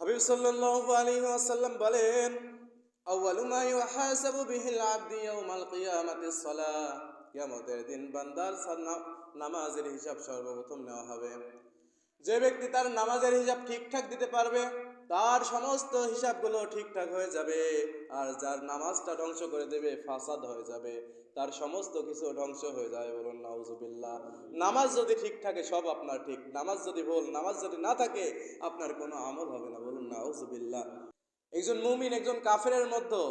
হাবিব সাল্লাল্লাহু আলাইহি ওয়াসাল্লাম বলেন, আউয়ালু মা ইউহাসাবু বিহিল আবদু ইয়াউমাল কিয়ামাতিস সালাহ। কিয়ামতের দিন বান্দার নামাজের হিসাব সর্বপ্রথম নেওয়া হবে। যে ব্যক্তি তার নামাজের হিসাব ঠিকঠাক দিতে পারবে, তার সমস্ত হিসাবগুলো ঠিকঠাক হয়ে যাবে। আর যার নামাজটা ধ্বংস করে দেবে, ফাসাদ হয়ে যাবে, তার সমস্ত কিছু ধ্বংস হয়ে যায়। বলুন নাউজুবিল্লাহ। নামাজ যদি ঠিক থাকে সব আপনার ঠিক, নামাজ যদি ভুল, নামাজ যদি না থাকে আপনার কোনো আমল হবে না। বলুন নাউজুবিল্লাহ। একজন মুমিন একজন কাফেরের মধ্যে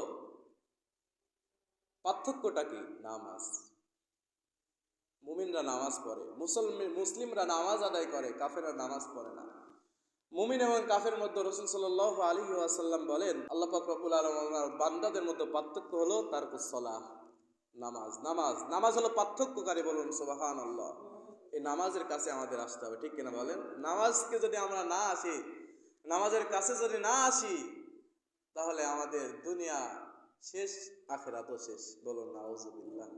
পার্থক্যটা কি? নামাজ। মুমিনরা নামাজ পড়ে, মুসলিমরা নামাজ আদায় করে, কাফেররা নামাজ পড়ে না। মুমিন এবং কাফের মধ্যে রাসূল সাল্লাল্লাহু আলাইহি ওয়াসাল্লাম বলেন, আল্লাহ পাক রব্বুল আলামিনের বান্দাদের মধ্যে পার্থক্য হলো তারকুস সালাহ, নামাজ। নামাজ নামাজ হলো পার্থক্যকারী। বলুন সুবহানাল্লাহ। এই নামাজের কাছে আমাদের আসতে হবে, ঠিক কিনা বলেন? নামাজকে যদি আমরা না আসি, নামাজের কাছে যদি না আসি, তাহলে আমাদের দুনিয়া শেষ, আখিরাতও শেষ। বলুন নাউজুবিল্লাহ।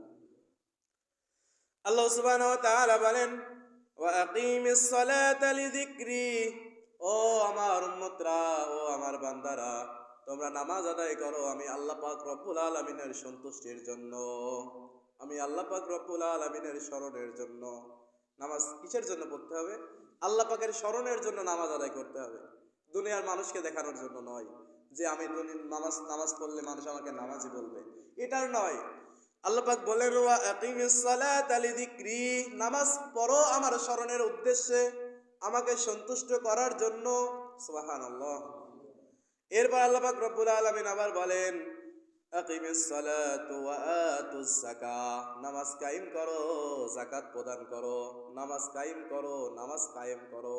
আল্লাহ সুবহানাহু ওয়া তাআলা বলেন, ওয়া আকিমিস সালাতা লিযিকরি। ও আমার উম্মতরা, ও আমার বান্দারা, তোমরা নামাজ আদায় করো আমি আল্লাহ পাক রব্বুল আলামিনের সন্তুষ্টির জন্য, আমি আল্লাহ পাক রব্বুল আলামিনের স্মরণের জন্য। নামাজ কিসের জন্য পড়তে হবে? আল্লাহ পাকের স্মরণের জন্য নামাজ আদায় করতে হবে, দুনিয়ার মানুষকে দেখানোর জন্য নয়, যে আমি নামাজ পড়লে মানুষ আমাকে নামাজি বলবে, এটার নয়। আল্লাহ পাক বলেন, ওয়া আকিমিস সালাতা লিযিকরি, নামাজ পড়ো আমার স্মরণের উদ্দেশ্যে, আমাকে সন্তুষ্ট করার জন্য। সুবহানাল্লাহ। এরপর আল্লাহ পাক রব্বুল আলামিন আবার বলেন, আকিমিস সালাতু ওয়া আতুজ যাকাত, নামাজ কায়েম করো, যাকাত প্রদান করো। নামাজ কায়েম করো, নামাজ কায়েম করো।